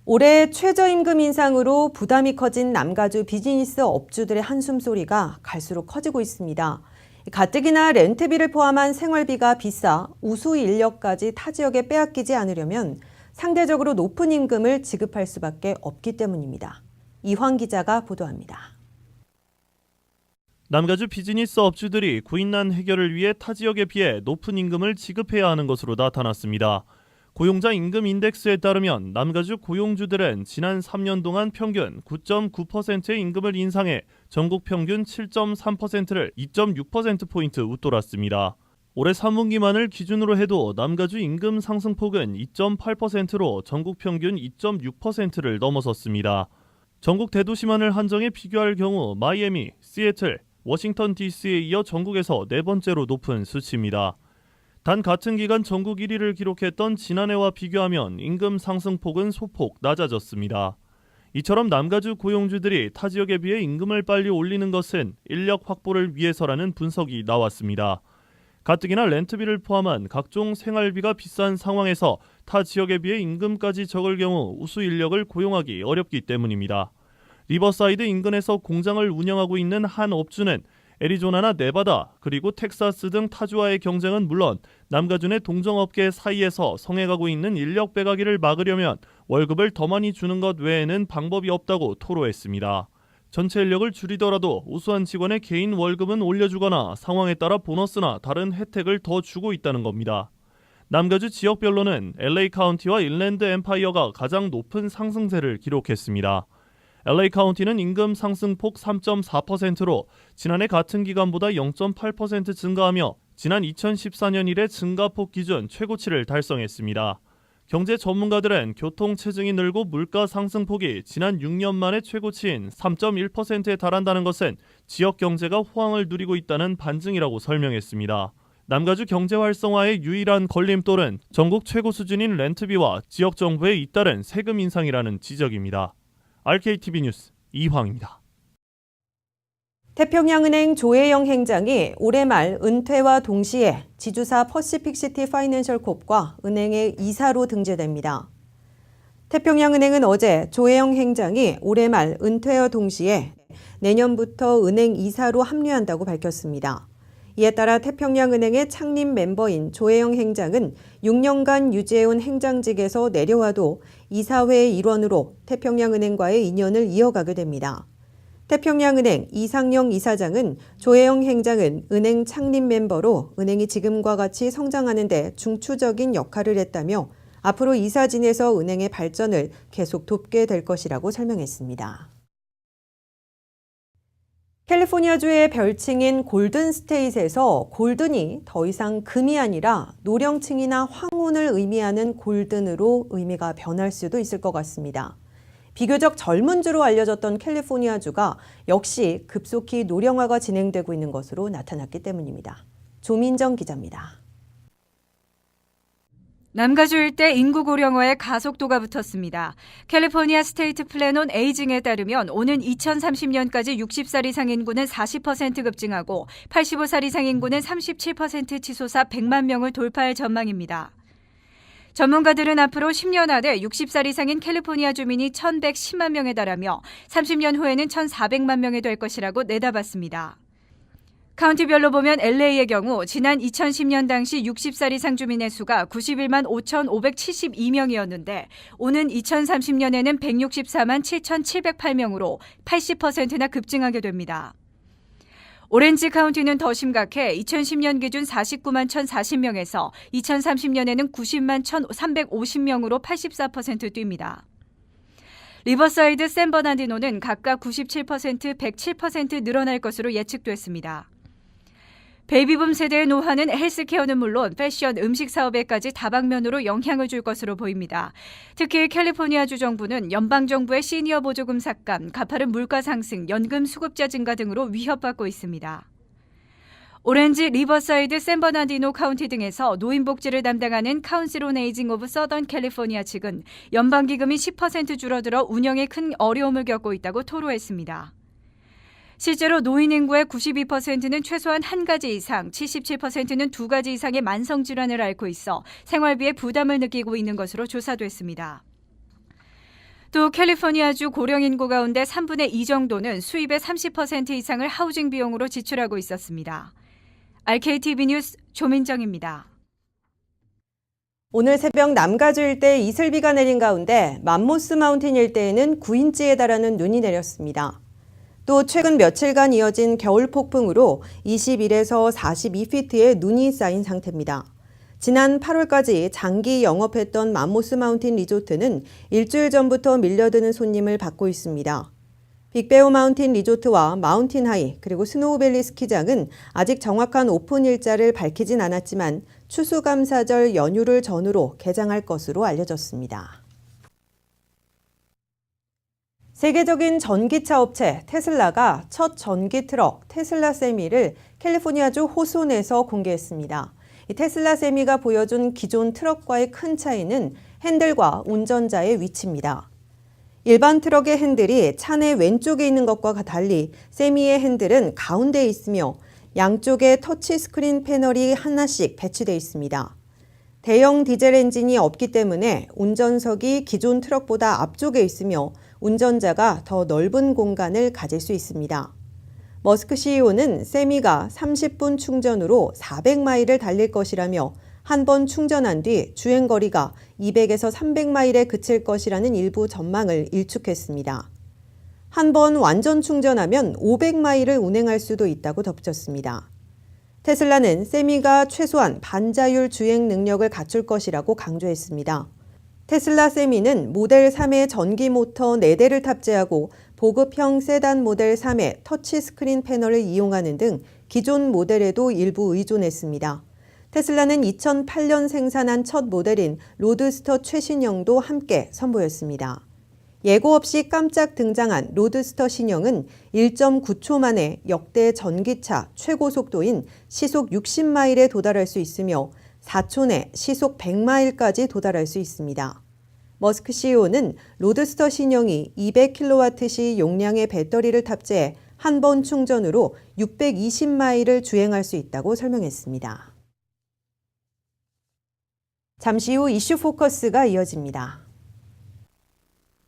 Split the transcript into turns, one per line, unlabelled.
올해 최저임금 인상으로 부담이 커진 남가주 비즈니스 업주들의 한숨소리가 갈수록 커지고 있습니다. 가뜩이나 렌트비를 포함한 생활비가 비싸 우수 인력까지 타 지역에 빼앗기지 않으려면 상대적으로 높은 임금을 지급할 수밖에 없기 때문입니다. 이황 기자가 보도합니다.
남가주 비즈니스 업주들이 구인난 해결을 위해 타 지역에 비해 높은 임금을 지급해야 하는 것으로 나타났습니다. 고용자 임금 인덱스에 따르면 남가주 고용주들은 지난 3년 동안 평균 9.9%의 임금을 인상해 전국 평균 7.3%를 2.6%포인트 웃돌았습니다. 올해 3분기만을 기준으로 해도 남가주 임금 상승폭은 2.8%로 전국 평균 2.6%를 넘어섰습니다. 전국 대도시만을 한정해 비교할 경우 마이애미, 시애틀, 워싱턴 DC에 이어 전국에서 네 번째로 높은 수치입니다. 단 같은 기간 전국 1위를 기록했던 지난해와 비교하면 임금 상승폭은 소폭 낮아졌습니다. 이처럼 남가주 고용주들이 타 지역에 비해 임금을 빨리 올리는 것은 인력 확보를 위해서라는 분석이 나왔습니다. 가뜩이나 렌트비를 포함한 각종 생활비가 비싼 상황에서 타 지역에 비해 임금까지 적을 경우 우수 인력을 고용하기 어렵기 때문입니다. 리버사이드 인근에서 공장을 운영하고 있는 한 업주는 애리조나나 네바다 그리고 텍사스 등 타주와의 경쟁은 물론 남가주 내 동종업계 사이에서 성행하고 있는 인력 빼가기를 막으려면 월급을 더 많이 주는 것 외에는 방법이 없다고 토로했습니다. 전체 인력을 줄이더라도 우수한 직원의 개인 월급은 올려주거나 상황에 따라 보너스나 다른 혜택을 더 주고 있다는 겁니다. 남가주 지역별로는 LA 카운티와 인랜드 엠파이어가 가장 높은 상승세를 기록했습니다. LA 카운티는 임금 상승폭 3.4%로 지난해 같은 기간보다 0.8% 증가하며 지난 2014년 이래 증가폭 기준 최고치를 달성했습니다. 경제 전문가들은 교통 체증이 늘고 물가 상승폭이 지난 6년 만에 최고치인 3.1%에 달한다는 것은 지역 경제가 호황을 누리고 있다는 반증이라고 설명했습니다. 남가주 경제 활성화의 유일한 걸림돌은 전국 최고 수준인 렌트비와 지역 정부에 잇따른 세금 인상이라는 지적입니다. RKTV 뉴스 이황입니다.
태평양은행 조혜영 행장이 올해 말 은퇴와 동시에 지주사 퍼시픽시티 파이낸셜콥과 은행의 이사로 등재됩니다. 태평양은행은 어제 조혜영 행장이 올해 말 은퇴와 동시에 내년부터 은행 이사로 합류한다고 밝혔습니다. 이에 따라 태평양은행의 창립 멤버인 조혜영 행장은 6년간 유지해온 행장직에서 내려와도 이사회의 일원으로 태평양은행과의 인연을 이어가게 됩니다. 태평양은행 이상영 이사장은 조혜영 행장은 은행 창립 멤버로 은행이 지금과 같이 성장하는 데 중추적인 역할을 했다며 앞으로 이사진에서 은행의 발전을 계속 돕게 될 것이라고 설명했습니다. 캘리포니아주의 별칭인 골든스테이트에서 골든이 더 이상 금이 아니라 노령층이나 황혼을 의미하는 골든으로 의미가 변할 수도 있을 것 같습니다. 비교적 젊은 주로 알려졌던 캘리포니아주가 역시 급속히 노령화가 진행되고 있는 것으로 나타났기 때문입니다. 조민정 기자입니다.
남가주 일대 인구 고령화의 가속도가 붙었습니다. 캘리포니아 스테이트 플랜 온 에이징에 따르면 오는 2030년까지 60살 이상 인구는 40% 급증하고 85살 이상 인구는 37% 치솟아 100만 명을 돌파할 전망입니다. 전문가들은 앞으로 10년 안에 60살 이상인 캘리포니아 주민이 1,110만 명에 달하며 30년 후에는 1,400만 명이 될 것이라고 내다봤습니다. 카운티별로 보면 LA의 경우 지난 2010년 당시 60살 이상 주민의 수가 91만 5,572명이었는데 오는 2030년에는 164만 7,708명으로 80%나 급증하게 됩니다. 오렌지 카운티는 더 심각해 2010년 기준 49만 1,040명에서 2030년에는 90만 1,350명으로 84% 뜁니다. 리버사이드, 샌버나디노는 각각 97%, 107% 늘어날 것으로 예측됐습니다. 베이비붐 세대의 노화는 헬스케어는 물론 패션, 음식 사업에까지 다방면으로 영향을 줄 것으로 보입니다. 특히 캘리포니아주 정부는 연방정부의 시니어 보조금 삭감, 가파른 물가 상승, 연금 수급자 증가 등으로 위협받고 있습니다. 오렌지, 리버사이드, 샌버나디노 카운티 등에서 노인복지를 담당하는 카운슬 온 에이징 오브 서던 캘리포니아 측은 연방기금이 10% 줄어들어 운영에 큰 어려움을 겪고 있다고 토로했습니다. 실제로 노인 인구의 92%는 최소한 한 가지 이상, 77%는 두 가지 이상의 만성질환을 앓고 있어 생활비에 부담을 느끼고 있는 것으로 조사됐습니다. 또 캘리포니아주 고령 인구 가운데 3분의 2 정도는 수입의 30% 이상을 하우징 비용으로 지출하고 있었습니다. RKTV 뉴스 조민정입니다.
오늘 새벽 남가주 일대 이슬비가 내린 가운데 맘모스 마운틴 일대에는 9인치에 달하는 눈이 내렸습니다. 또 최근 며칠간 이어진 겨울 폭풍으로 21에서 42피트의 눈이 쌓인 상태입니다. 지난 8월까지 장기 영업했던 맘모스 마운틴 리조트는 일주일 전부터 밀려드는 손님을 받고 있습니다. 빅베어 마운틴 리조트와 마운틴 하이 그리고 스노우밸리 스키장은 아직 정확한 오픈 일자를 밝히진 않았지만 추수감사절 연휴를 전후로 개장할 것으로 알려졌습니다. 세계적인 전기차 업체 테슬라가 첫 전기 트럭 테슬라 세미를 캘리포니아주 호손에서 공개했습니다. 이 테슬라 세미가 보여준 기존 트럭과의 큰 차이는 핸들과 운전자의 위치입니다. 일반 트럭의 핸들이 차내 왼쪽에 있는 것과 달리 세미의 핸들은 가운데에 있으며 양쪽에 터치스크린 패널이 하나씩 배치되어 있습니다. 대형 디젤 엔진이 없기 때문에 운전석이 기존 트럭보다 앞쪽에 있으며 운전자가 더 넓은 공간을 가질 수 있습니다. 머스크 CEO는 세미가 30분 충전으로 400마일을 달릴 것이라며 한 번 충전한 뒤 주행거리가 200에서 300마일에 그칠 것이라는 일부 전망을 일축했습니다. 한 번 완전 충전하면 500마일을 운행할 수도 있다고 덧붙였습니다. 테슬라는 세미가 최소한 반자율 주행 능력을 갖출 것이라고 강조했습니다. 테슬라 세미는 모델 3의 전기 모터 4대를 탑재하고 보급형 세단 모델 3의 터치스크린 패널을 이용하는 등 기존 모델에도 일부 의존했습니다. 테슬라는 2008년 생산한 첫 모델인 로드스터 최신형도 함께 선보였습니다. 예고 없이 깜짝 등장한 로드스터 신형은 1.9초 만에 역대 전기차 최고 속도인 시속 60마일에 도달할 수 있으며 4초 내 시속 100마일까지 도달할 수 있습니다. 머스크 CEO는 로드스터 신형이 200kWh 용량의 배터리를 탑재해 한 번 충전으로 620마일을 주행할 수 있다고 설명했습니다. 잠시 후 이슈 포커스가 이어집니다.